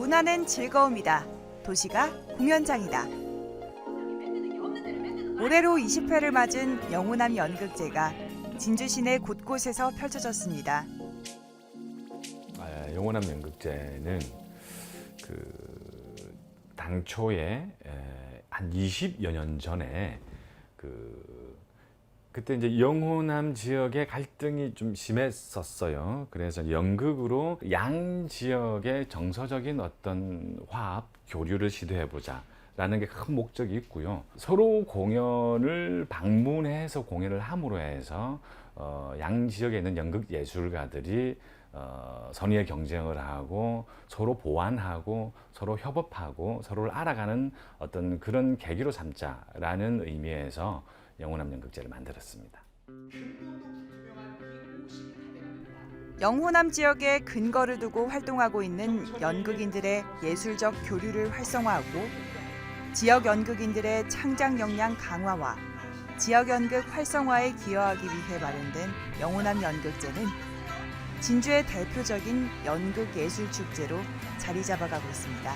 문화는 즐거움이다. 도시가 공연장이다. 올해로 20회를 맞은 영호남 연극제가 진주 시내 곳곳에서 펼쳐졌습니다. 영호남 연극제는 당초에 한 20여 년 전에 그때 이제 영호남 지역의 갈등이 좀 심했었어요. 그래서 연극으로 양 지역의 정서적인 어떤 화합, 교류를 시도해보자 라는 게 큰 목적이 있고요. 서로 공연을 방문해서 공연을 함으로 해서 양 지역에 있는 연극 예술가들이 선의의 경쟁을 하고 서로 보완하고 서로 협업하고 서로를 알아가는 어떤 그런 계기로 삼자라는 의미에서 영호남 연극제를 만들었습니다. 영호남 지역에 근거를 두고 활동하고 있는 연극인들의 예술적 교류를 활성화하고 지역 연극인들의 창작 역량 강화와 지역 연극 활성화에 기여하기 위해 마련된 영호남 연극제는 진주의 대표적인 연극 예술 축제로 자리 잡아가고 있습니다.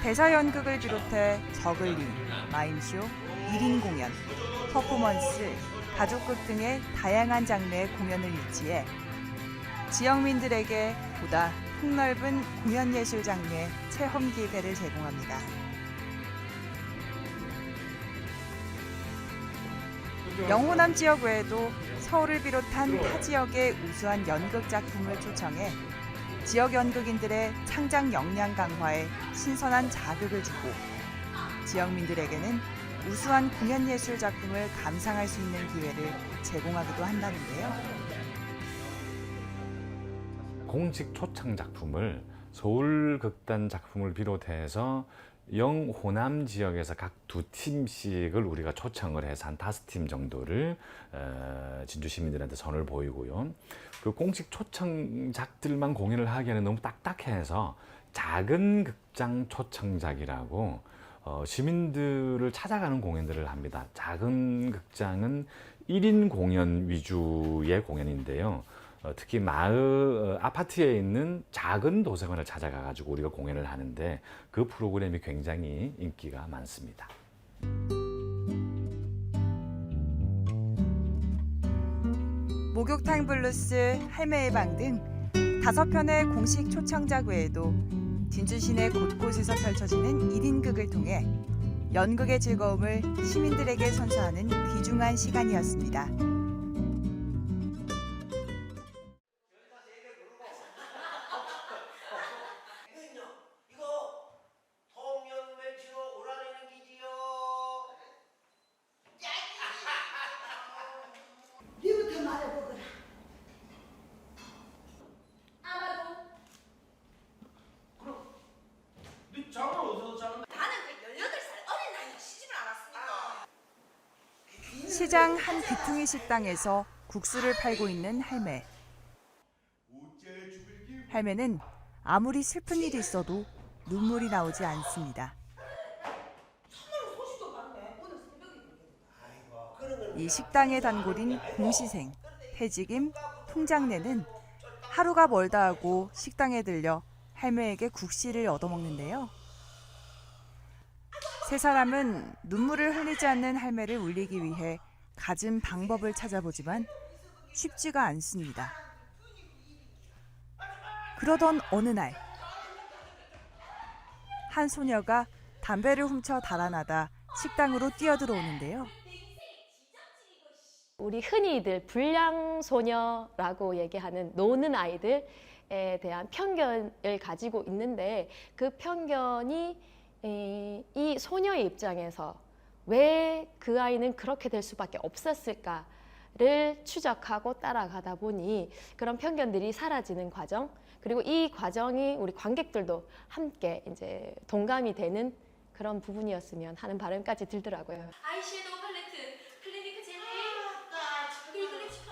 대사 연극을 비롯해 저글링, 마임쇼, 1인 공연, 퍼포먼스, 가족극 등의 다양한 장르의 공연을 유치해 지역민들에게 보다 폭넓은 공연 예술 장르의 체험 기회를 제공합니다. 영호남 지역 외에도 서울을 비롯한 타 지역의 우수한 연극 작품을 초청해 지역 연극인들의 창작 역량 강화에 신선한 자극을 주고 지역민들에게는 우수한 공연 예술 작품을 감상할 수 있는 기회를 제공하기도 한다는데요. 공식 초청 작품을 서울극단 작품을 비롯해서 영호남 지역에서 각 2팀씩을 우리가 초청을 해서 한 5팀 정도를 진주 시민들한테 선을 보이고요. 그 공식 초청작들만 공연을 하기에는 너무 딱딱해서 작은 극장 초청작이라고 시민들을 찾아가는 공연들을 합니다. 작은 극장은 1인 공연 위주의 공연인데요. 특히 마을 아파트에 있는 작은 도서관을 찾아가 가지고 우리가 공연을 하는데 그 프로그램이 굉장히 인기가 많습니다. 목욕탕 블루스, 할매의 방 등 5편의 공식 초청작 외에도 진주 시내 곳곳에서 펼쳐지는 1인극을 통해 연극의 즐거움을 시민들에게 선사하는 귀중한 시간이었습니다. 시장 한 귀퉁이 식당에서 국수를 팔고 있는 할매. 할매는 아무리 슬픈 일이 있어도 눈물이 나오지 않습니다. 이 식당의 단골인 공시생, 퇴직임, 통장내는 하루가 멀다 하고 식당에 들려 할매에게 국시를 얻어먹는데요. 세 사람은 눈물을 흘리지 않는 할매를 울리기 위해 갖은 방법을 찾아보지만 쉽지가 않습니다. 그러던 어느 날, 한 소녀가 담배를 훔쳐 달아나다 식당으로 뛰어들어오는데요. 우리 흔히들 불량소녀라고 얘기하는 노는 아이들에 대한 편견을 가지고 있는데 그 편견이 이 소녀의 입장에서 왜 그 아이는 그렇게 될 수밖에 없었을까를 추적하고 따라가다 보니 그런 편견들이 사라지는 과정, 그리고 이 과정이 우리 관객들도 함께 이제 동감이 되는 그런 부분이었으면 하는 바람까지 들더라고요. 아이섀도우 팔레트, 클리니크 젤리,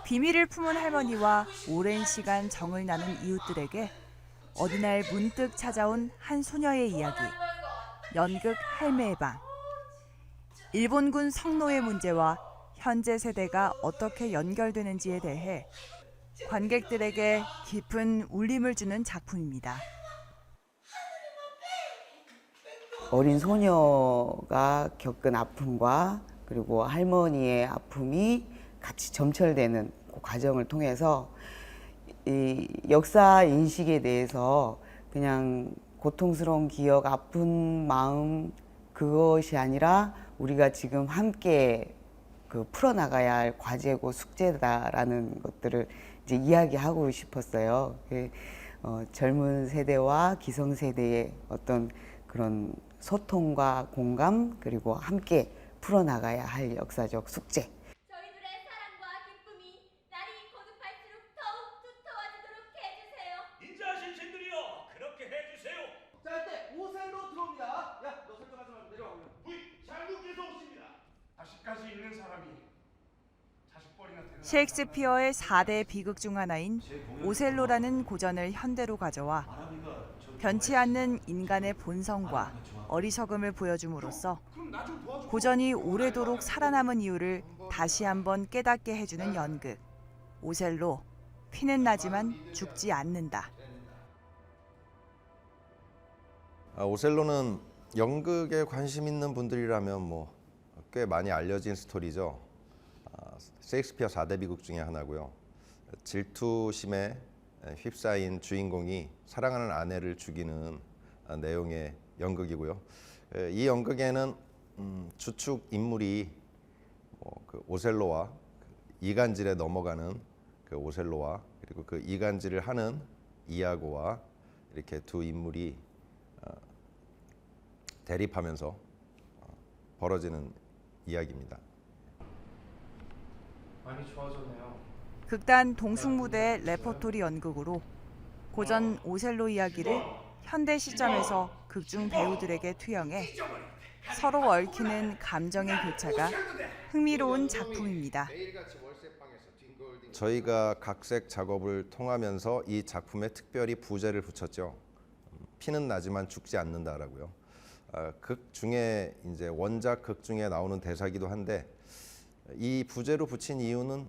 비밀을 품은 할머니와 오랜 시간 정을 나눈 이웃들에게 어느 날 문득 찾아온 한 소녀의 이야기. 연극 할매의 방. 일본군 성노예 문제와 현재 세대가 어떻게 연결되는지에 대해 관객들에게 깊은 울림을 주는 작품입니다. 어린 소녀가 겪은 아픔과 그리고 할머니의 아픔이 같이 점철되는 그 과정을 통해서 이 역사 인식에 대해서 그냥 고통스러운 기억, 아픈 마음 그것이 아니라 우리가 지금 함께 풀어나가야 할 과제고 숙제다라는 것들을 이제 이야기하고 싶었어요. 젊은 세대와 기성 세대의 어떤 그런 소통과 공감 그리고 함께 풀어나가야 할 역사적 숙제. 저희들의 사랑과 기쁨이 날이 거듭할수록 더욱 두터워지도록 해주세요. 인자하신 신들이여 그렇게 해주세요. 자, 이때 오셀로 들어옵니다. 야, 너 설정하지 말고 내려와. 부이 장군께서 오십니다. 자식까지 있는 사람이 자식벌이나 되는 셰익스피어의 4대 비극 중 하나인 오셀로라는 고전을 현대로 가져와 변치 않는 인간의 본성과 어리석음을 보여줌으로써 고전이 오래도록 살아남은 이유를 다시 한번 깨닫게 해주는 연극. 오셀로, 피는 나지만 죽지 않는다. 오셀로는 연극에 관심 있는 분들이라면 뭐 꽤 많이 알려진 스토리죠. 셰익스피어 4대 비극 중에 하나고요. 질투심에 휩싸인 주인공이 사랑하는 아내를 죽이는 내용의 연극이고요. 이 연극에는 주축 인물이 그 오셀로와 이간질에 넘어가는 그 오셀로와 그리고 그 이간질을 하는 이아고와 이렇게 두 인물이 대립하면서 벌어지는 이야기입니다. 많이 좋아졌네요. 극단 동숭무대의 레퍼토리 연극으로 고전 오셀로 이야기를 현대 시점에서 극중 배우들에게 투영해 서로 얽히는 감정의 교차가 흥미로운 작품입니다. 저희가 각색 작업을 통하면서 이 작품에 특별히 부제를 붙였죠. 피는 나지만 죽지 않는다라고요. 극 중에 이제 원작 극 중에 나오는 대사기도 한데 이 부제로 붙인 이유는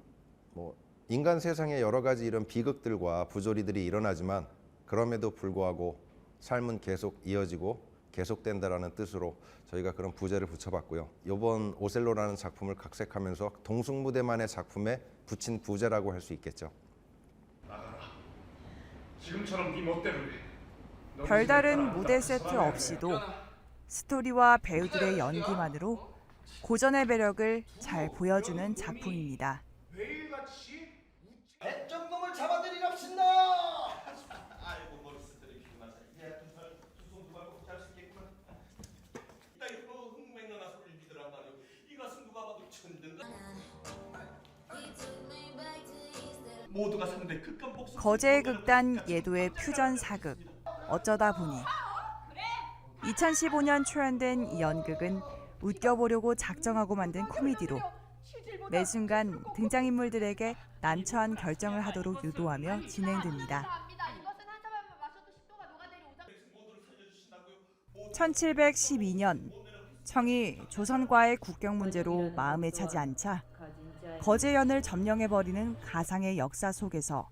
뭐 인간 세상에 여러 가지 이런 비극들과 부조리들이 일어나지만 그럼에도 불구하고 삶은 계속 이어지고 계속된다라는 뜻으로 저희가 그런 부제를 붙여봤고요. 이번 오셀로라는 작품을 각색하면서 동숭무대만의 작품에 붙인 부제라고 할 수 있겠죠. 나가라. 지금처럼 네 멋대로 해. 너희 별다른 집에 무대 따라 세트 살아야 해. 없이도 스토리와 배우들의 연기만으로 고전의 매력을 잘 보여주는 작품입니다. 매일같이 백정놈을 잡아들이랍신다. 아이고 머리스들이 비마사. 두손 두발 꼭 잘 수 있겠구나. 이따위 흥맹나나 소리를 믿으란 말이오. 이 가슴 누가 봐도 천든가. 모두가 상대 극감 복수. 거제의 극단 예도의 퓨전 사극 어쩌다 보니 2015년 초연된 이 연극은 웃겨보려고 작정하고 만든 코미디로 매 순간 등장인물들에게 난처한 결정을 하도록 유도하며 진행됩니다. 1712년 청이 조선과의 국경 문제로 마음에 차지 않자 거제연을 점령해버리는 가상의 역사 속에서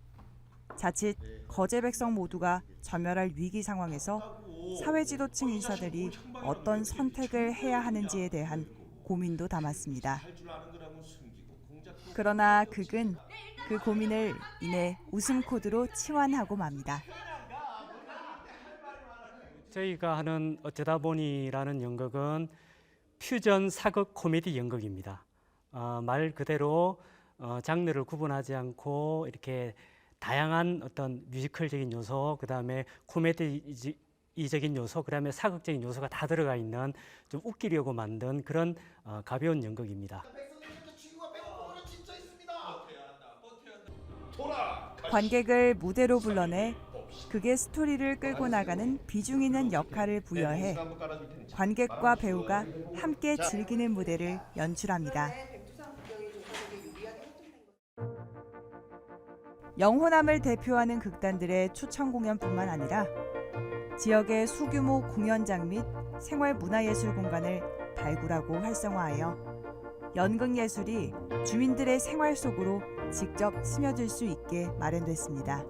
자칫 거제 백성 모두가 전멸할 위기 상황에서 사회 지도층 인사들이 어떤 선택을 해야 하는지에 대한 고민도 담았습니다. 그러나 극은 그 고민을 이내 웃음 코드로 치환하고 맙니다. 저희가 하는 어쩌다 보니라는 연극은 퓨전 사극 코미디 연극입니다. 말 그대로 장르를 구분하지 않고 이렇게 다양한 어떤 뮤지컬적인 요소, 그다음에 코미디적인 요소, 그다음에 사극적인 요소가 다 들어가 있는 좀 웃기려고 만든 그런 가벼운 연극입니다. 관객을 무대로 불러내 극의 스토리를 끌고 나가는 비중 있는 역할을 부여해 관객과 배우가 함께 즐기는 무대를 연출합니다. 영호남을 대표하는 극단들의 초청 공연뿐만 아니라 지역의 소규모 공연장 및 생활문화예술 공간을 발굴하고 활성화하여 연극예술이 주민들의 생활 속으로 직접 스며들 수 있게 마련됐습니다.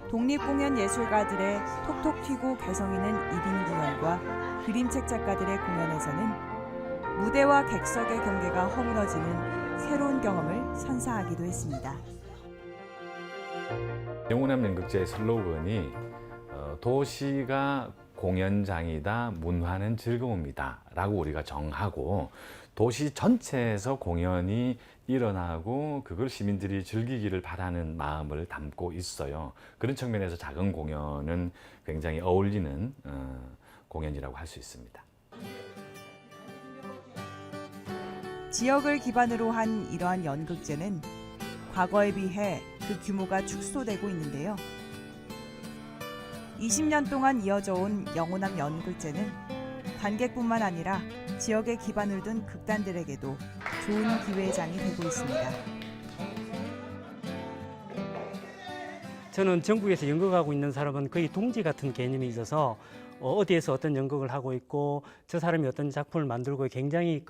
독립공연예술가들의 톡톡 튀고 개성 있는 1인 공연과 그림책 작가들의 공연에서는 무대와 객석의 경계가 허물어지는 새로운 경험을 선사하기도 했습니다. 영호남 연극제의 슬로건이 도시가 공연장이다, 문화는 즐거움이다 라고 우리가 정하고 도시 전체에서 공연이 일어나고 그걸 시민들이 즐기기를 바라는 마음을 담고 있어요. 그런 측면에서 작은 공연은 굉장히 어울리는 공연이라고 할 수 있습니다. 지역을 기반으로 한 이러한 연극제는 과거에 비해 그 규모가 축소되고 있는데요. 20년 동안 이어져 온 영호남 연극제는 관객뿐만 아니라 지역에 기반을 둔 극단들에게도 좋은 기회장이 되고 있습니다. 저는 전국에서 연극하고 있는 사람은 거의 동지 같은 개념이 있어서 어디에서 어떤 연극을 하고 있고 저 사람이 어떤 작품을 만들고 굉장히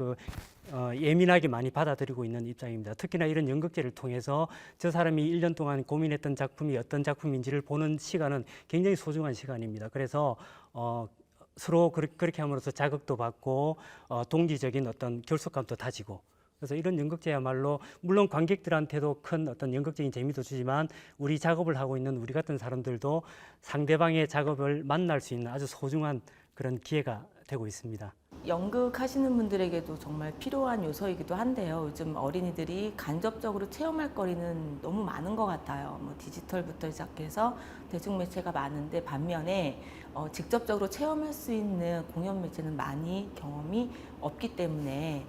예민하게 많이 받아들이고 있는 입장입니다. 특히나 이런 연극제를 통해서 저 사람이 1년 동안 고민했던 작품이 어떤 작품인지를 보는 시간은 굉장히 소중한 시간입니다. 그래서 서로 그렇게 함으로써 자극도 받고 동지적인 어떤 결속감도 다지고, 그래서 이런 연극제야말로 물론 관객들한테도 큰 어떤 연극적인 재미도 주지만 우리 작업을 하고 있는 우리 같은 사람들도 상대방의 작업을 만날 수 있는 아주 소중한 그런 기회가 되고 있습니다. 연극 하시는 분들에게도 정말 필요한 요소이기도 한데요. 요즘 어린이들이 간접적으로 체험할 거리는 너무 많은 것 같아요. 뭐 디지털부터 시작해서 대중매체가 많은데 반면에 직접적으로 체험할 수 있는 공연 매체는 많이 경험이 없기 때문에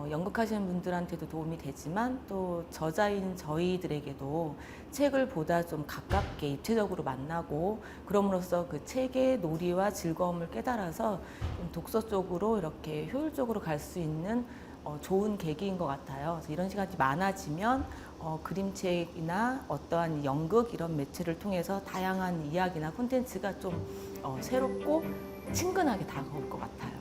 연극하시는 분들한테도 도움이 되지만 또 저자인 저희들에게도 책을 보다 좀 가깝게 입체적으로 만나고 그럼으로써 그 책의 놀이와 즐거움을 깨달아서 좀 독서 쪽으로 이렇게 효율적으로 갈 수 있는 좋은 계기인 것 같아요. 그래서 이런 시간이 많아지면 그림책이나 어떠한 연극 이런 매체를 통해서 다양한 이야기나 콘텐츠가 좀 새롭고 친근하게 다가올 것 같아요.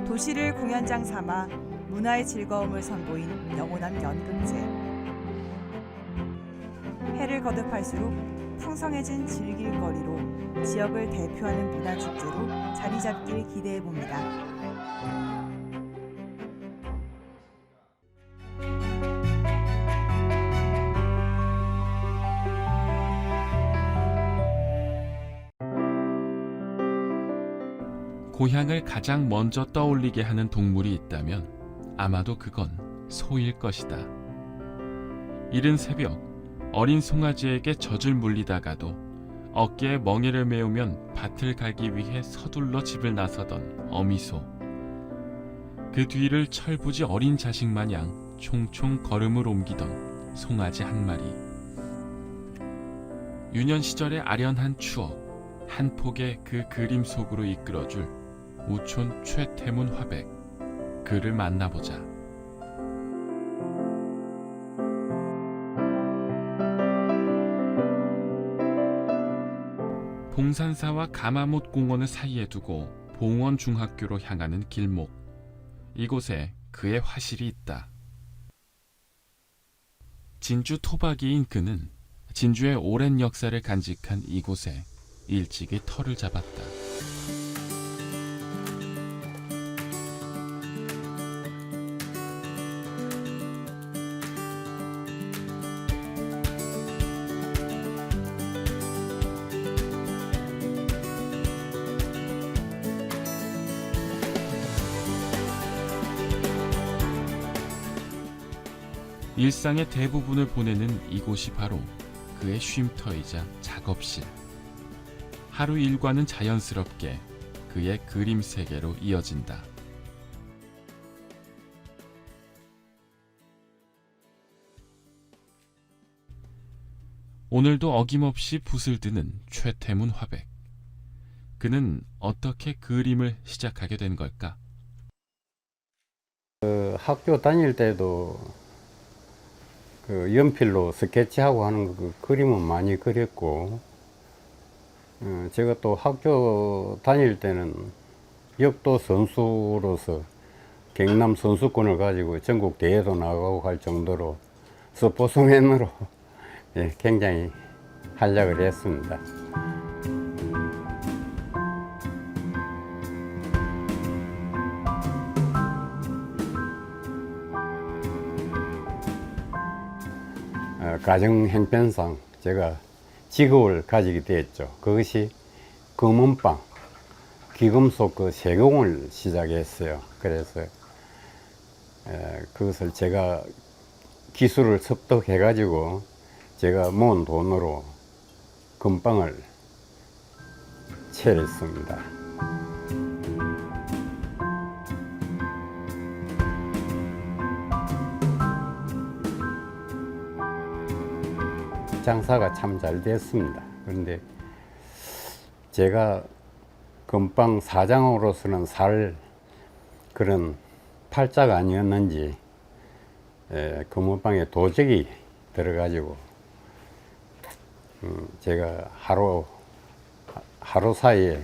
도시를 공연장 삼아 문화의 즐거움을 선보인 영호남 연극제. 해를 거듭할수록 풍성해진 즐길거리로 지역을 대표하는 문화축제로 자리 잡길 기대해 봅니다. 고향을 가장 먼저 떠올리게 하는 동물이 있다면 아마도 그건 소일 것이다. 이른 새벽 어린 송아지에게 젖을 물리다가도 어깨에 멍에를 메우면 밭을 가기 위해 서둘러 집을 나서던 어미소. 그 뒤를 철부지 어린 자식 마냥 총총 걸음을 옮기던 송아지 한 마리. 유년 시절의 아련한 추억 한 폭의 그 그림 속으로 이끌어줄 우촌 최태문 화백, 그를 만나보자. 봉산사와 가마못 공원을 사이에 두고 봉원중학교로 향하는 길목. 이곳에 그의 화실이 있다. 진주 토박이인 그는 진주의 오랜 역사를 간직한 이곳에 일찍이 터를 잡았다. 일상의 대부분을 보내는 이곳이 바로 그의 쉼터이자 작업실. 하루 일과는 자연스럽게 그의 그림 세계로 이어진다. 오늘도 어김없이 붓을 드는 최태문 화백. 그는 어떻게 그림을 시작하게 된 걸까? 학교 다닐 때도 연필로 스케치하고 하는 그 그림은 많이 그렸고, 제가 또 학교 다닐 때는 역도 선수로서 경남 선수권을 가지고 전국 대회도 나가고 갈 정도로 스포츠맨으로 예, 굉장히 활약을 했습니다. 가정 형편상 제가 직업을 가지게 되었죠. 그것이 금은방, 귀금속 그 세공을 시작했어요. 그래서 그것을 제가 기술을 습득해 가지고 제가 모은 돈으로 금방을 차렸습니다. 장사가 참 잘 됐습니다. 그런데 제가 금방 사장으로서는 살 그런 팔자가 아니었는지 금은방에 도적이 들어가지고 제가 하루 사이에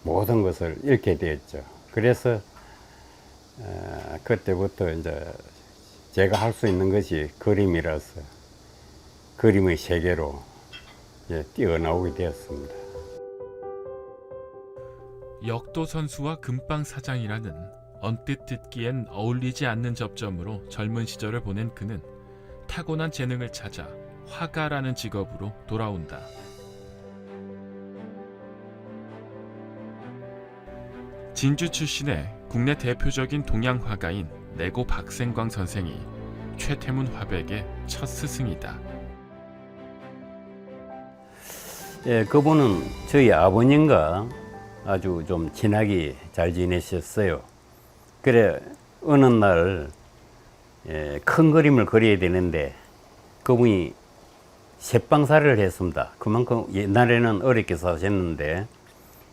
모든 것을 잃게 되었죠. 그래서 그때부터 이제 제가 할 수 있는 것이 그림이라서 그림의 세계로 뛰어나오게 되었습니다. 역도 선수와 금방 사장이라는 언뜻 듣기엔 어울리지 않는 접점으로 젊은 시절을 보낸 그는 타고난 재능을 찾아 화가라는 직업으로 돌아온다. 진주 출신의 국내 대표적인 동양 화가인 내고 박생광 선생이 최태문 화백의 첫 스승이다. 예, 그분은 저희 아버님과 아주 좀 친하게 잘 지내셨어요. 그래 어느 날 큰 그림을 그려야 되는데 그분이 셋방살이를 했습니다. 그만큼 옛날에는 어렵게 사셨는데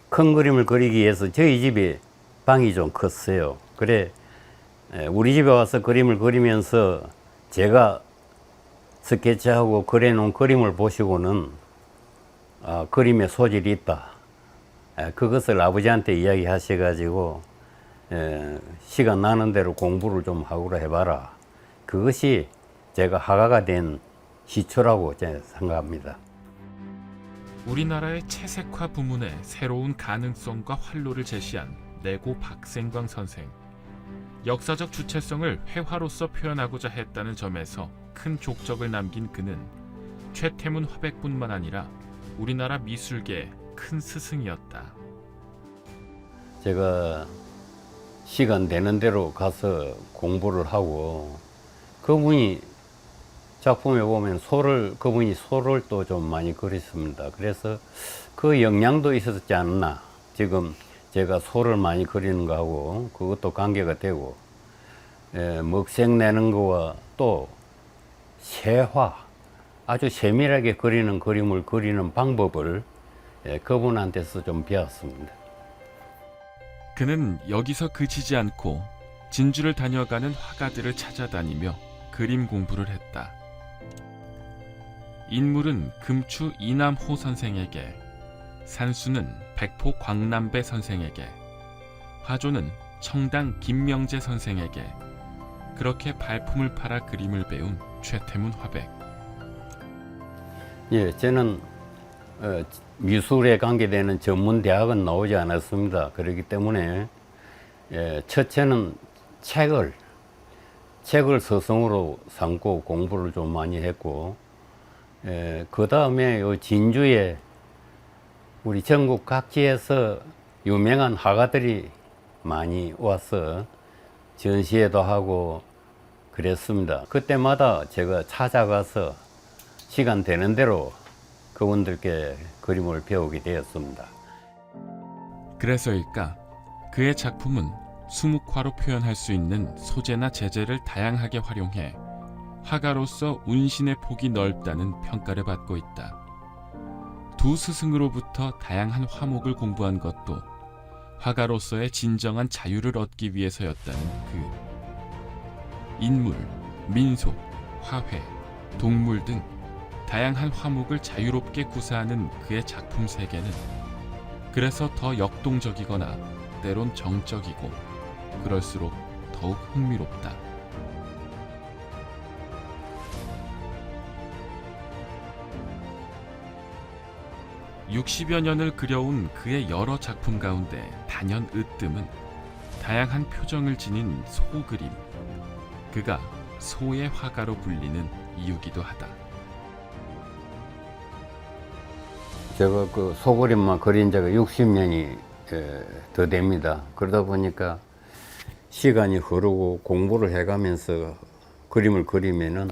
큰 그림을 그리기 위해서 저희 집에 방이 좀 컸어요. 그래 우리 집에 와서 그림을 그리면서 제가 스케치하고 그려놓은 그림을 보시고는 그림에 소질이 있다. 그것을 아버지한테 이야기하셔가지고 시간 나는 대로 공부를 좀 하고 해봐라. 그것이 제가 화가가 된 시초라고 생각합니다. 우리나라의 채색화 부문의 새로운 가능성과 활로를 제시한 내고 박생광 선생. 역사적 주체성을 회화로서 표현하고자 했다는 점에서 큰 족적을 남긴 그는 최태문 화백뿐만 아니라 우리나라 미술계의 큰 스승이었다. 제가 시간 되는 대로 가서 공부를 하고 그분이 작품에 보면 그분이 소를 또 좀 많이 그렸습니다. 그래서 그 영향도 있었지 않나. 지금 제가 소를 많이 그리는 거하고 그것도 관계가 되고 먹색 내는 거와 또 세화 아주 세밀하게 그리는 그림을 그리는 방법을 그분한테서 좀 배웠습니다. 그는 여기서 그치지 않고 진주를 다녀가는 화가들을 찾아다니며 그림 공부를 했다. 인물은 금추 이남호 선생에게, 산수는 백포 광남배 선생에게, 화조는 청당 김명재 선생에게 그렇게 발품을 팔아 그림을 배운 최태문 화백. 예, 저는 미술에 관계되는 전문 대학은 나오지 않았습니다. 그렇기 때문에 첫째는 책을 스승으로 삼고 공부를 좀 많이 했고, 그 다음에 진주에 우리 전국 각지에서 유명한 화가들이 많이 와서 전시회도 하고 그랬습니다. 그때마다 제가 찾아가서 시간 되는 대로 그분들께 그림을 배우게 되었습니다. 그래서일까 그의 작품은 수묵화로 표현할 수 있는 소재나 재질을 다양하게 활용해 화가로서 운신의 폭이 넓다는 평가를 받고 있다. 두 스승으로부터 다양한 화목을 공부한 것도 화가로서의 진정한 자유를 얻기 위해서였다는 그. 인물, 민속, 화훼, 동물 등 다양한 화목을 자유롭게 구사하는 그의 작품 세계는 그래서 더 역동적이거나 때론 정적이고 그럴수록 더욱 흥미롭다. 60여 년을 그려온 그의 여러 작품 가운데 단연 으뜸은 다양한 표정을 지닌 소그림. 그가 소의 화가로 불리는 이유기도 하다. 제가 그 소그림만 그린 지가 60년이 더 됩니다. 그러다 보니까 시간이 흐르고 공부를 해가면서 그림을 그리면은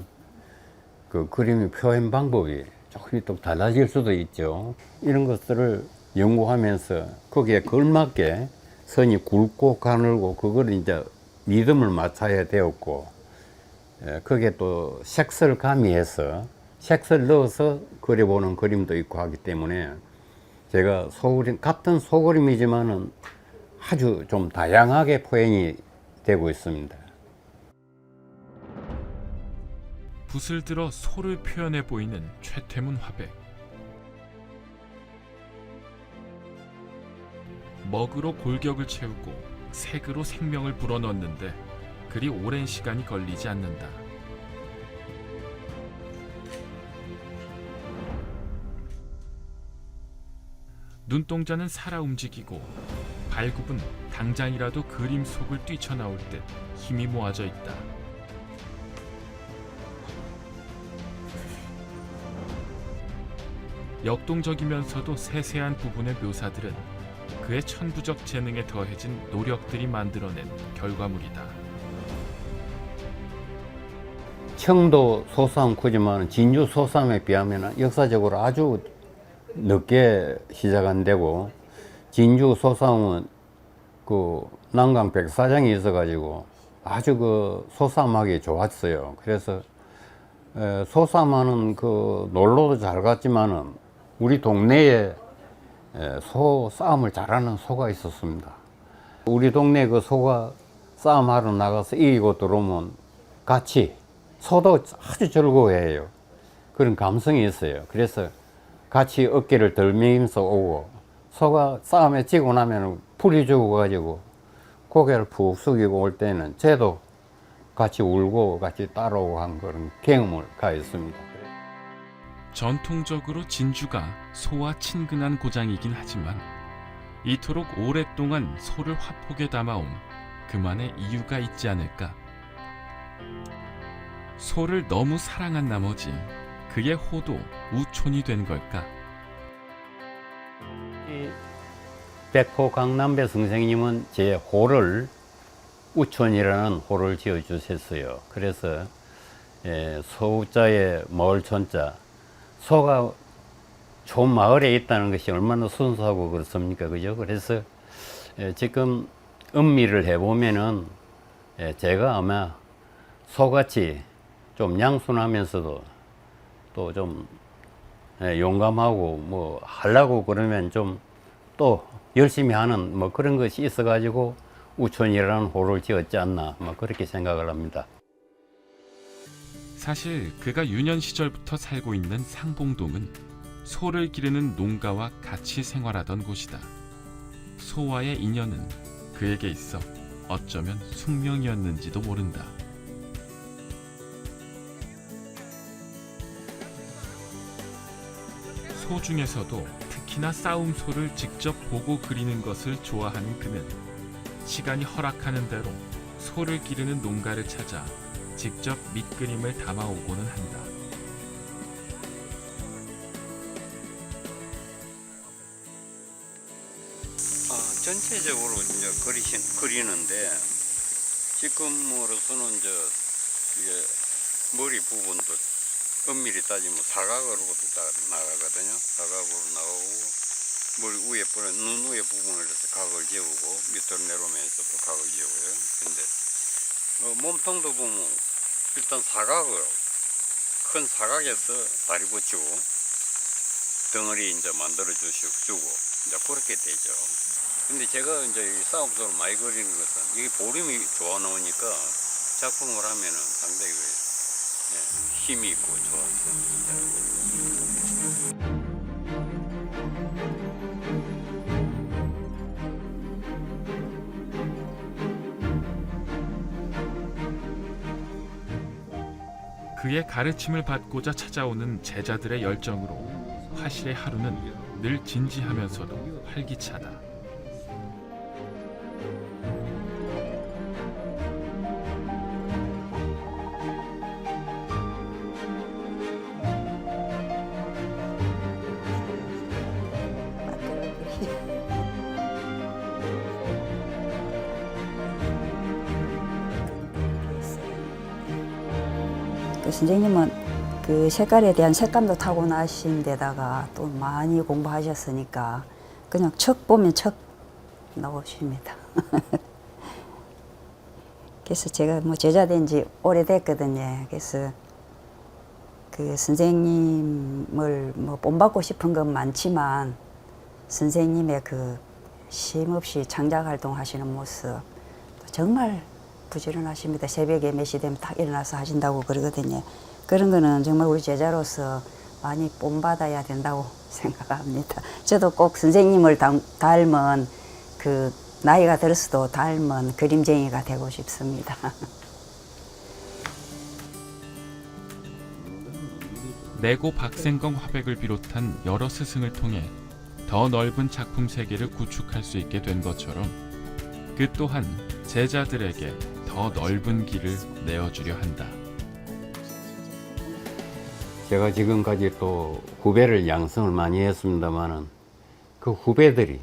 그 그림의 표현 방법이 조금 또 달라질 수도 있죠. 이런 것들을 연구하면서 거기에 걸맞게 선이 굵고 가늘고 그걸 이제 리듬을 맞춰야 되었고, 거기에 또 색을 가미해서 색을 넣어서 그려보는 그림도 있고 하기 때문에 제가 소그림, 같은 소그림이지만은 아주 좀 다양하게 표현이 되고 있습니다. 붓을 들어 소를 표현해 보이는 최태문 화백. 먹으로 골격을 채우고 색으로 생명을 불어넣는데 그리 오랜 시간이 걸리지 않는다. 눈동자는 살아 움직이고 발굽은 당장이라도 그림 속을 뛰쳐나올 듯 힘이 모아져 있다. 역동적이면서도 세세한 부분의 묘사들은 그의 천부적 재능에 더해진 노력들이 만들어낸 결과물이다. 청도 소싸움 크지만 진주 소싸움에 비하면 역사적으로 아주 늦게 시작 안 되고, 진주 소싸움은 그 난강 백사장이 있어가지고 아주 그 소싸움하기 좋았어요. 그래서 소싸움하는 그 놀러도 잘 갔지만은 우리 동네에 소 싸움을 잘하는 소가 있었습니다. 우리 동네 그 소가 싸움하러 나가서 이기고 들어오면 같이 소도 아주 즐거워해요. 그런 감성이 있어요. 그래서 같이 어깨를 들면서 오고, 소가 싸움에 지고 나면 풀이 죽어가지고 고개를 푹 숙이고 올 때는 쟤도 같이 울고 같이 따라오고 한 그런 경험을 가졌습니다. 전통적으로 진주가 소와 친근한 고장이긴 하지만 이토록 오랫동안 소를 화폭에 담아온 그만의 이유가 있지 않을까. 소를 너무 사랑한 나머지 그의 호도 우촌이 된 걸까. 백호 강남배 선생님은 제 호를 우촌이라는 호를 지어 주셨어요. 그래서 소자에 마을촌자, 소가 좋은 마을에 있다는 것이 얼마나 순수하고 그렇습니까, 그죠? 그래서 지금 음미를 해보면은 제가 아마 소같이 좀 양순하면서도 또 좀 용감하고 뭐 하려고 그러면 좀 또 열심히 하는 뭐 그런 것이 있어가지고 우촌이라는 호를 지었지 않나, 뭐 그렇게 생각을 합니다. 사실 그가 유년 시절부터 살고 있는 상봉동은 소를 기르는 농가와 같이 생활하던 곳이다. 소와의 인연은 그에게 있어 어쩌면 숙명이었는지도 모른다. 소 중에서도 특히나 싸움소를 직접 보고 그리는 것을 좋아하는 그는 시간이 허락하는 대로 소를 기르는 농가를 찾아 직접 밑그림을 담아오고는 한다. 전체적으로 이제 그리는데 지금으로서는 이게 머리 부분도 엄밀히 따지면 사각으로부터 나가거든요. 사각으로 나오고 머리 위에 눈 위에 부분을 이렇게 각을 지우고 밑으로 내려오면서 또 각을 지우고요. 근데 몸통도 보면 일단 큰 사각에서 다리 붙이고 덩어리 이제 만들어 주고 이제 그렇게 되죠. 근데 제가 이제 이 싸움소를 많이 그리는 것은 이게 보름이 좋아 나오니까 작품을 하면은 상당히 힘이 있고 좋았어요. 그의 가르침을 받고자 찾아오는 제자들의 열정으로 화실의 하루는 늘 진지하면서도 활기차다. 그 선생님은 그 색깔에 대한 색감도 타고나신 데다가 또 많이 공부하셨으니까 그냥 척 보면 척 나오십니다. 그래서 제가 뭐 제자 된 지 오래됐거든요. 그래서 그 선생님을 뭐 본받고 싶은 건 많지만 선생님의 그 쉼없이 창작 활동하시는 모습 정말 부지런하십니다. 새벽에 몇 시 되면 딱 일어나서 하신다고 그러거든요. 그런 거는 정말 우리 제자로서 많이 본받아야 된다고 생각합니다. 저도 꼭 선생님을 닮은 그 나이가 들었어도 닮은 그림쟁이가 되고 싶습니다. 내고 박생검 화백을 비롯한 여러 스승을 통해 더 넓은 작품 세계를 구축할 수 있게 된 것처럼 그 또한 제자들에게 더 넓은 길을 내어주려 한다. 제가 지금까지 또 후배를 양성을 많이 했습니다만은 그 후배들이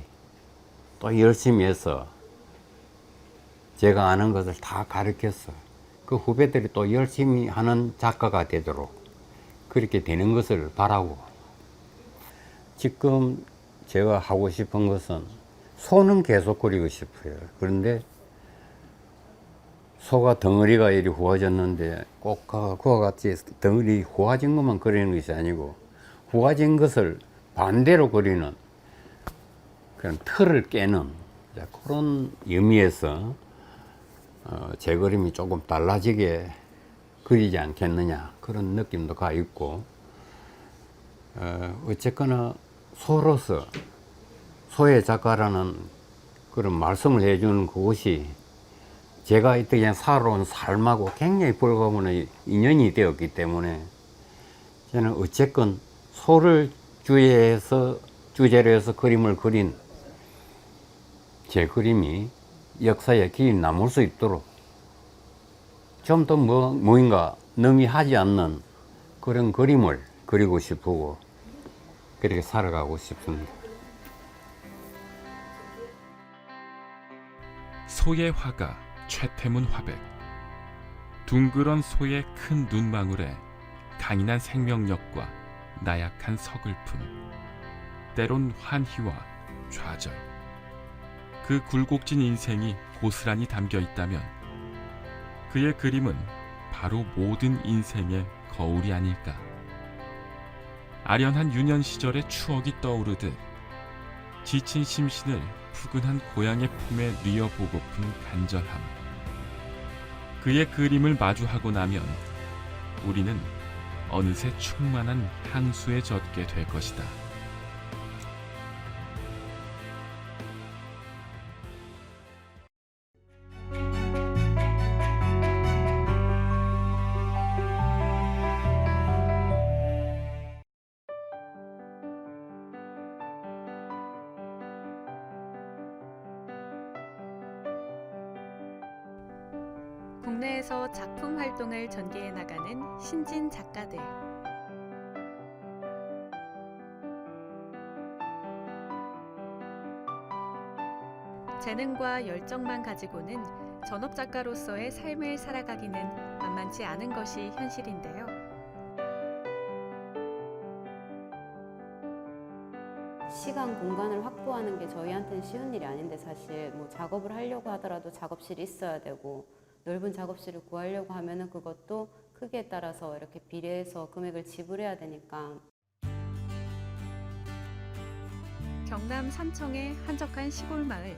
또 열심히 해서 제가 아는 것을 다 가르쳤어. 그 후배들이 또 열심히 하는 작가가 되도록 그렇게 되는 것을 바라고, 지금 제가 하고 싶은 것은 소는 계속 그리고 싶어요. 그런데 소가 덩어리가 이리 후화졌는데 꼭 그와 같이 덩어리 후화진 것만 그리는 것이 아니고 후화진 것을 반대로 그리는 그런 틀을 깨는 그런 의미에서 제 그림이 조금 달라지게 그리지 않겠느냐 그런 느낌도 가 있고, 어쨌거나 소로서 소의 작가라는 그런 말씀을 해주는 그것이 제가 이때 그냥 살아온 삶하고 굉장히 불가분의 인연이 되었기 때문에 저는 어쨌건 소를 주제로 해서 그림을 그린 제 그림이 역사에 길이 남을 수 있도록 좀 더 뭔가 능히 하지 않는 그런 그림을 그리고 싶고 그렇게 살아가고 싶습니다. 소의 화가 최태문 화백. 둥그런 소의 큰 눈망울에 강인한 생명력과 나약한 서글픔, 때론 환희와 좌절, 그 굴곡진 인생이 고스란히 담겨 있다면 그의 그림은 바로 모든 인생의 거울이 아닐까. 아련한 유년 시절의 추억이 떠오르듯 지친 심신을 푸근한 고향의 품에 뉘어보고픈 간절함. 그의 그림을 마주하고 나면 우리는 어느새 충만한 향수에 젖게 될 것이다. 국내에서 작품 활동을 전개해 나가는 신진 작가들. 재능과 열정만 가지고는 전업 작가로서의 삶을 살아가기는 만만치 않은 것이 현실인데요. 시간, 공간을 확보하는 게 저희한테는 쉬운 일이 아닌데 사실 뭐 작업을 하려고 하더라도 작업실이 있어야 되고 넓은 작업실을 구하려고 하면은 그것도 크기에 따라서 이렇게 비례해서 금액을 지불해야 되니까. 경남 삼청의 한적한 시골 마을.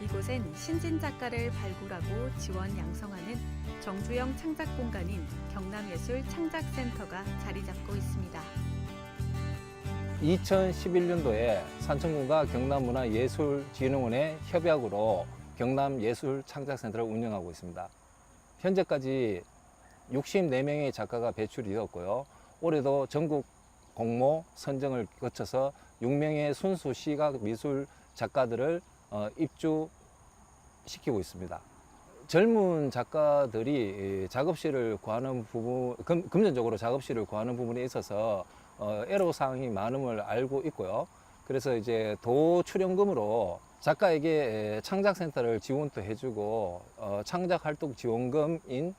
이곳엔 신진 작가를 발굴하고 지원 양성하는 정주영 창작 공간인 경남예술 창작센터가 자리 잡고 있습니다. 2011년도에 산청군과 경남문화예술진흥원의 협약으로 경남예술창작센터를 운영하고 있습니다. 현재까지 64명의 작가가 배출이 되었고요. 올해도 전국 공모 선정을 거쳐서 6명의 순수 시각 미술 작가들을 입주시키고 있습니다. 젊은 작가들이 작업실을 구하는 부분, 금전적으로 작업실을 구하는 부분에 있어서 애로사항이 많음을 알고 있고요. 그래서 이제 도 출연금으로 작가에게 창작센터를 지원도 해주고 창작활동 지원금인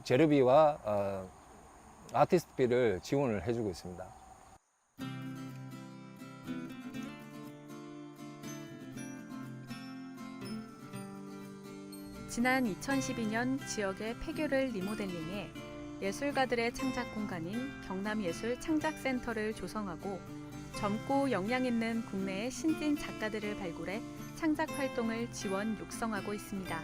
재료비와 아티스트비를 지원을 해주고 있습니다. 지난 2012년 지역의 폐교를 리모델링해 예술가들의 창작 공간인 경남예술창작센터를 조성하고 젊고 역량 있는 국내의 신진 작가들을 발굴해 창작 활동을 지원 육성하고 있습니다.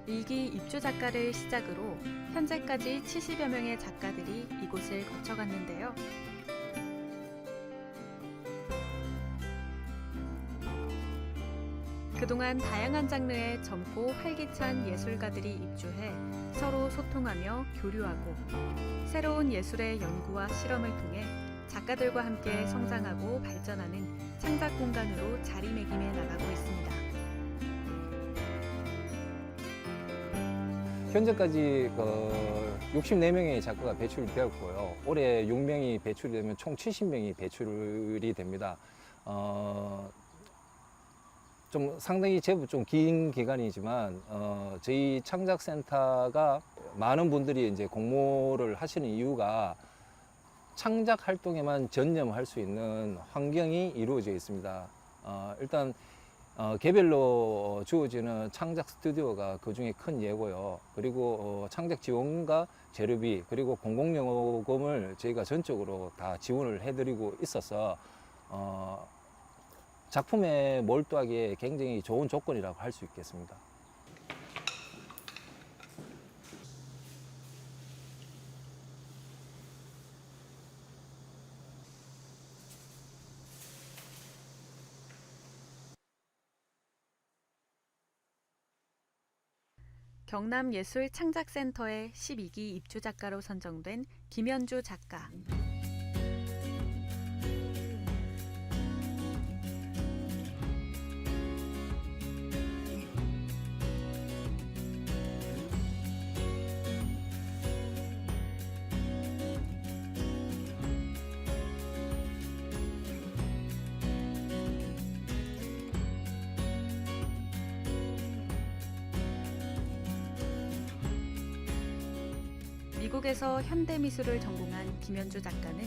일기 입주 작가를 시작으로 현재까지 70여 명의 작가들이 이곳을 거쳐갔는데요. 그동안 다양한 장르의 젊고 활기찬 예술가들이 입주해 서로 소통하며 교류하고 새로운 예술의 연구와 실험을 통해 작가들과 함께 성장하고 발전하는 창작 공간으로 자리매김해 나가고 있습니다. 현재까지 64명의 작가가 배출이 되었고요. 올해 6명이 배출이 되면 총 70명이 배출이 됩니다. 좀 상당히 제법 좀 긴 기간이지만 저희 창작센터가 많은 분들이 이제 공모를 하시는 이유가 창작 활동에만 전념할 수 있는 환경이 이루어져 있습니다. 일단 개별로 주어지는 창작 스튜디오가 그 중에 큰 예고요. 그리고 창작 지원과 재료비 그리고 공공요금을 저희가 전적으로 다 지원을 해드리고 있어서 작품에 몰두하기에 굉장히 좋은 조건이라고 할 수 있겠습니다. 경남예술창작센터의 12기 입주작가로 선정된 김현주 작가. 미국에서 현대미술을 전공한 김현주 작가는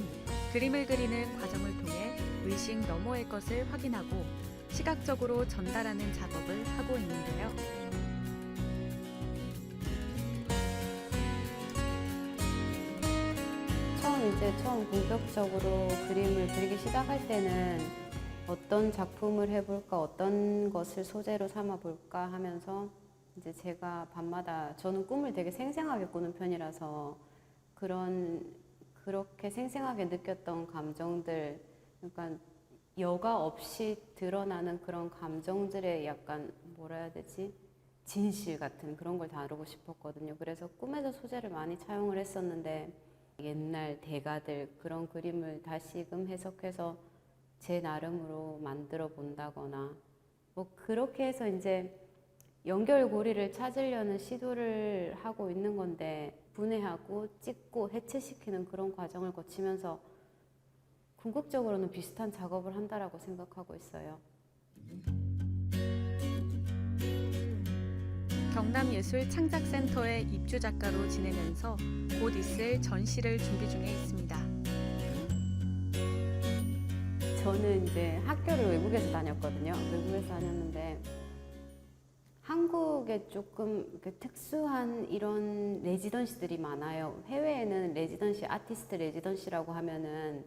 그림을 그리는 과정을 통해 의식 너머의 것을 확인하고 시각적으로 전달하는 작업을 하고 있는데요. 처음 본격적으로 그림을 그리기 시작할 때는 어떤 작품을 해볼까, 어떤 것을 소재로 삼아 볼까 하면서 이제 제가 밤마다 저는 꿈을 되게 생생하게 꾸는 편이라서 그렇게 생생하게 느꼈던 감정들, 그러니까 여과 없이 드러나는 그런 감정들의 약간 뭐라 해야 되지? 진실 같은 그런 걸 다루고 싶었거든요. 그래서 꿈에서 소재를 많이 차용을 했었는데 옛날 대가들 그런 그림을 다시금 해석해서 제 나름으로 만들어 본다거나 뭐 그렇게 해서 이제 연결고리를 찾으려는 시도를 하고 있는 건데 분해하고 찍고 해체시키는 그런 과정을 거치면서 궁극적으로는 비슷한 작업을 한다라고 생각하고 있어요. 경남예술창작센터의 입주작가로 지내면서 곧 있을 전시를 준비 중에 있습니다. 저는 이제 학교를 외국에서 다녔거든요. 외국에서 다녔는데 한국에 조금 특수한 이런 레지던시들이 많아요. 해외에는 레지던시, 아티스트 레지던시라고 하면은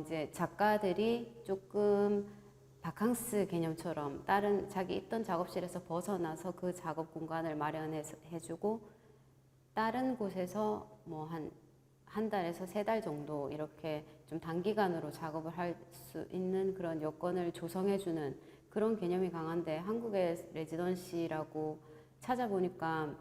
이제 작가들이 조금 바캉스 개념처럼 다른 자기 있던 작업실에서 벗어나서 그 작업 공간을 마련해주고 다른 곳에서 뭐 한 달에서 3달 정도 이렇게 좀 단기간으로 작업을 할 수 있는 그런 여건을 조성해주는 그런 개념이 강한데, 한국의 레지던시라고 찾아보니까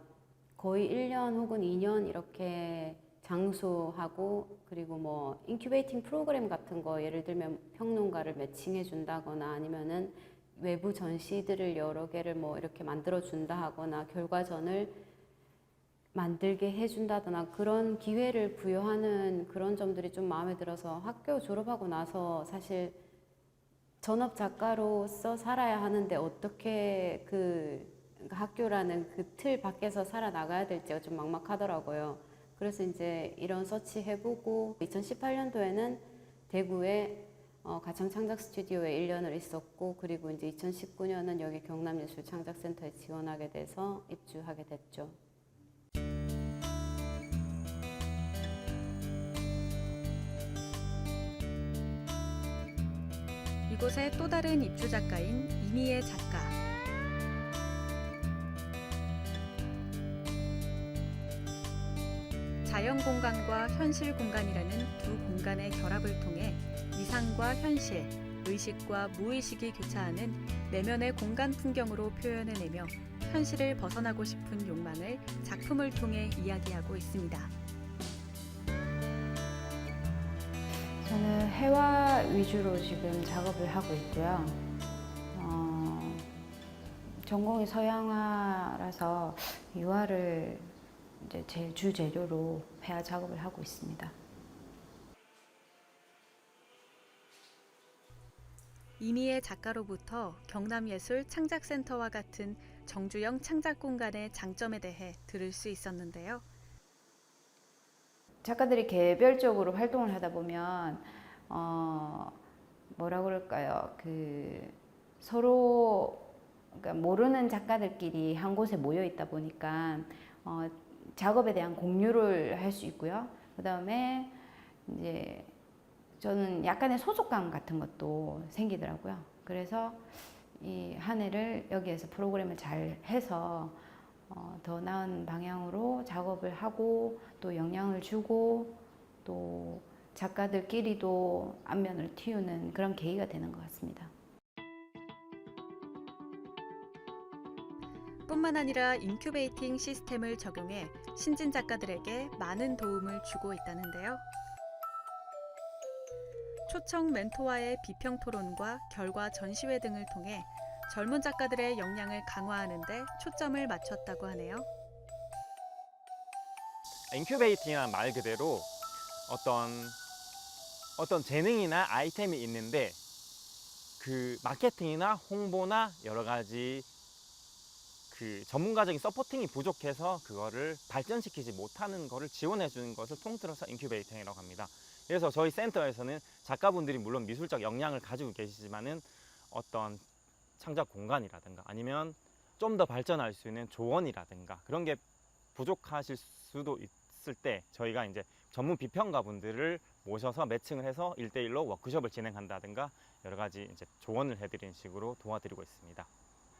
거의 1년 혹은 2년 이렇게 장소하고, 그리고 뭐 인큐베이팅 프로그램 같은 거, 예를 들면 평론가를 매칭해 준다거나 아니면은 외부 전시들을 여러 개를 뭐 이렇게 만들어 준다 하거나 결과전을 만들게 해준다거나 그런 기회를 부여하는 그런 점들이 좀 마음에 들어서, 학교 졸업하고 나서 사실 전업 작가로서 살아야 하는데 어떻게 그러니까 학교라는 그 틀 밖에서 살아나가야 될지가 좀 막막하더라고요. 그래서 이제 이런 서치 해보고 2018년도에는 대구에 가창 창작 스튜디오에 1년을 있었고, 그리고 이제 2019년은 여기 경남예술창작센터에 지원하게 돼서 입주하게 됐죠. 이곳의 또 다른 입주 작가인 이미애 작가. 자연 공간과 현실 공간이라는 두 공간의 결합을 통해 이상과 현실, 의식과 무의식이 교차하는 내면의 공간 풍경으로 표현해내며 현실을 벗어나고 싶은 욕망을 작품을 통해 이야기하고 있습니다. 저는 회화 위주로 지금 작업을 하고 있고요. 전공이 서양화라서 유화를 이제 제 주 재료로 회화 작업을 하고 있습니다. 이미애 작가로부터 경남예술창작센터와 같은 정주영 창작공간의 장점에 대해 들을 수 있었는데요. 작가들이 개별적으로 활동을 하다 보면 뭐라 그럴까요? 서로 그러니까 모르는 작가들끼리 한 곳에 모여 있다 보니까 작업에 대한 공유를 할 수 있고요. 그다음에 이제 저는 약간의 소속감 같은 것도 생기더라고요. 그래서 이 한 해를 여기에서 프로그램을 잘 해서 더 나은 방향으로 작업을 하고 또 영향을 주고 또 작가들끼리도 안면을 틔우는 그런 계기가 되는 것 같습니다. 뿐만 아니라 인큐베이팅 시스템을 적용해 신진 작가들에게 많은 도움을 주고 있다는데요. 초청 멘토와의 비평 토론과 결과 전시회 등을 통해 젊은 작가들의 역량을 강화하는 데 초점을 맞췄다고 하네요. 인큐베이팅이란 말 그대로 어떤 재능이나 아이템이 있는데 그 마케팅이나 홍보나 여러 가지 그 전문가적인 서포팅이 부족해서 그거를 발전시키지 못하는 거를 지원해 주는 것을 통틀어서 인큐베이팅이라고 합니다. 그래서 저희 센터에서는 작가분들이 물론 미술적 역량을 가지고 계시지만은 어떤 창작 공간이라든가 아니면 좀 더 발전할 수 있는 조언이라든가 그런 게 부족하실 수도 있을 때 저희가 이제 전문 비평가분들을 모셔서 매칭을 해서 1대1로 워크숍을 진행한다든가 여러 가지 이제 조언을 해드리는 식으로 도와드리고 있습니다.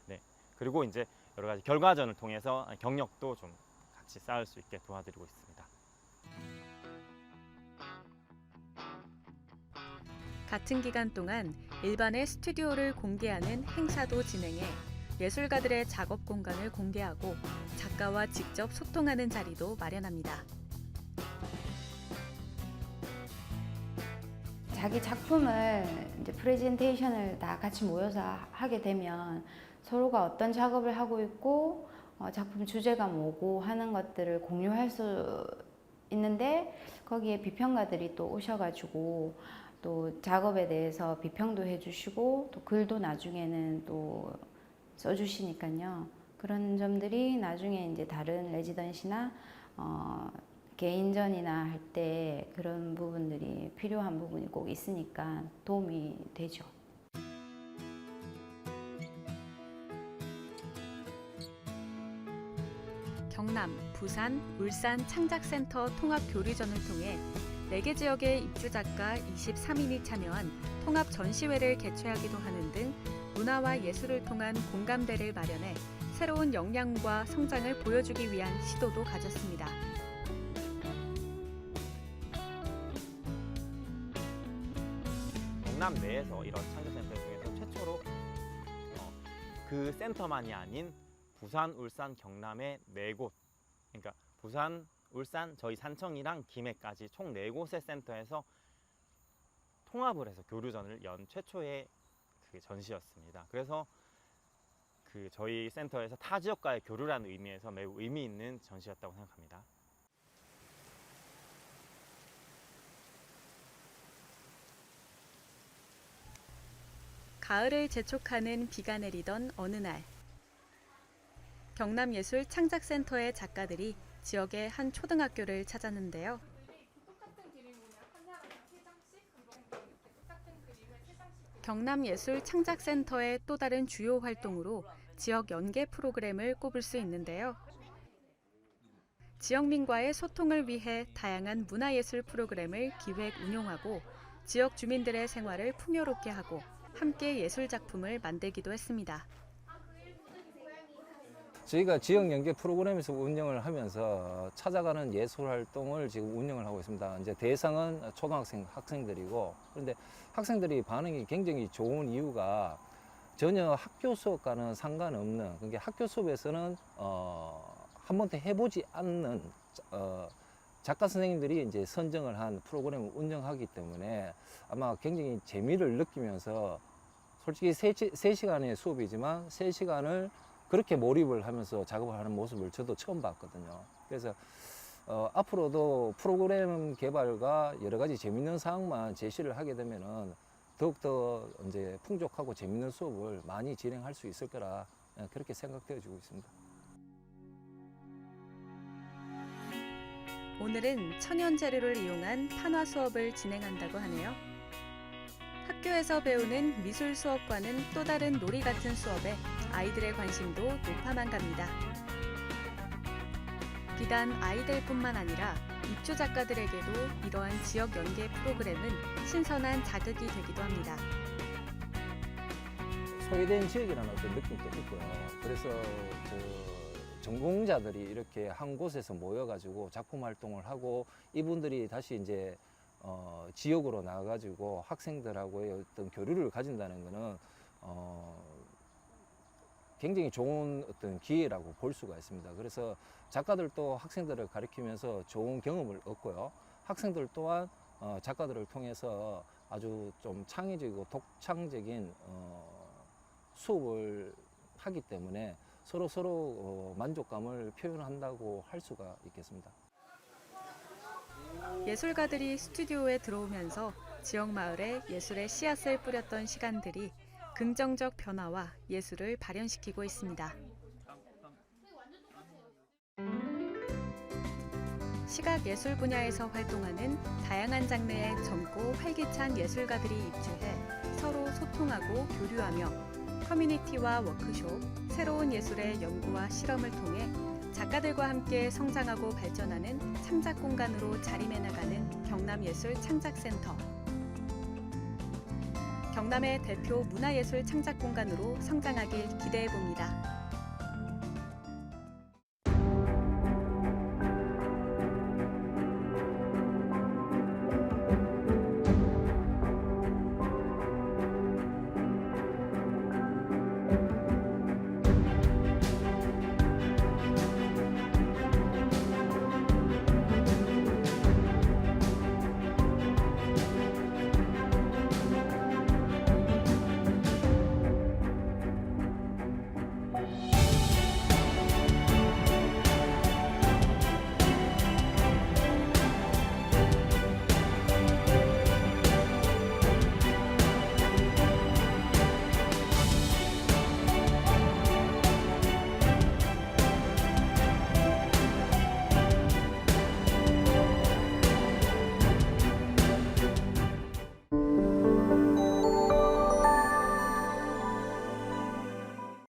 네. 그리고 이제 여러 가지 결과전을 통해서 경력도 좀 같이 쌓을 수 있게 도와드리고 있습니다. 같은 기간 동안 일반의 스튜디오를 공개하는 행사도 진행해 예술가들의 작업 공간을 공개하고 작가와 직접 소통하는 자리도 마련합니다. 자기 작품을 이제 프레젠테이션을 다 같이 모여서 하게 되면 서로가 어떤 작업을 하고 있고 작품 주제가 뭐고 하는 것들을 공유할 수 있는데 거기에 비평가들이 또 오셔가지고 또 작업에 대해서 비평도 해주시고 또 글도 나중에는 또 써주시니까요. 그런 점들이 나중에 이제 다른 레지던시나 개인전이나 할 때 그런 부분들이 필요한 부분이 꼭 있으니까 도움이 되죠. 경남, 부산, 울산 창작센터 통합 교류전을 통해 4개 지역의 입주 작가 23인이 참여한 통합 전시회를 개최하기도 하는 등 문화와 예술을 통한 공감대를 마련해 새로운 역량과 성장을 보여주기 위한 시도도 가졌습니다. 경남 내에서 이런 창작센터 중에서 최초로 그 센터만이 아닌 부산, 울산, 경남의 4곳, 그러니까 부산, 울산, 저희 산청이랑 김해까지 총 4곳의 센터에서 통합을 해서 교류전을 연 최초의 그 전시였습니다. 그래서 그 저희 센터에서 타 지역과의 교류라는 의미에서 매우 의미 있는 전시였다고 생각합니다. 가을을 재촉하는 비가 내리던 어느 날, 경남예술창작센터의 작가들이 지역의 한 초등학교를 찾았는데요. 경남예술창작센터의 또 다른 주요 활동으로 지역 연계 프로그램을 꼽을 수 있는데요. 지역민과의 소통을 위해 다양한 문화예술 프로그램을 기획 운용하고 지역 주민들의 생활을 풍요롭게 하고 함께 예술 작품을 만들기도 했습니다. 저희가 지역 연계 프로그램에서 운영을 하면서 찾아가는 예술 활동을 지금 운영을 하고 있습니다. 이제 대상은 초등학생, 학생들이고, 그런데 학생들이 반응이 굉장히 좋은 이유가 전혀 학교 수업과는 상관없는, 그러니까 학교 수업에서는 한 번도 해보지 않는 작가 선생님들이 이제 선정을 한 프로그램을 운영하기 때문에 아마 굉장히 재미를 느끼면서, 솔직히 3시간의 수업이지만 3시간을 그렇게 몰입을 하면서 작업을 하는 모습을 저도 처음 봤거든요. 그래서 앞으로도 프로그램 개발과 여러 가지 재밌는 사항만 제시를 하게 되면은 더욱더 이제 풍족하고 재밌는 수업을 많이 진행할 수 있을 거라 그렇게 생각되어지고 있습니다. 오늘은 천연 재료를 이용한 판화 수업을 진행한다고 하네요. 학교에서 배우는 미술 수업과는 또 다른 놀이 같은 수업에 아이들의 관심도 높아만 갑니다. 비단 아이들뿐만 아니라 입주 작가들에게도 이러한 지역 연계 프로그램은 신선한 자극이 되기도 합니다. 소외된 지역이라는 어떤 느낌도 있고요. 그래서 전공자들이 이렇게 한 곳에서 모여가지고 작품 활동을 하고 이분들이 다시 이제 지역으로 나가가지고 학생들하고의 어떤 교류를 가진다는 것은 굉장히 좋은 어떤 기회라고 볼 수가 있습니다. 그래서 작가들도 학생들을 가르치면서 좋은 경험을 얻고요. 학생들 또한 작가들을 통해서 아주 좀 창의적이고 독창적인 수업을 하기 때문에 서로 만족감을 표현한다고 할 수가 있겠습니다. 예술가들이 스튜디오에 들어오면서 지역 마을에 예술의 씨앗을 뿌렸던 시간들이 긍정적 변화와 예술을 발현시키고 있습니다. 시각예술 분야에서 활동하는 다양한 장르의 젊고 활기찬 예술가들이 입주해 서로 소통하고 교류하며 커뮤니티와 워크숍, 새로운 예술의 연구와 실험을 통해 작가들과 함께 성장하고 발전하는 창작 공간으로 자리매나가는 경남예술창작센터. 경남의 대표 문화예술 창작 공간으로 성장하길 기대해 봅니다.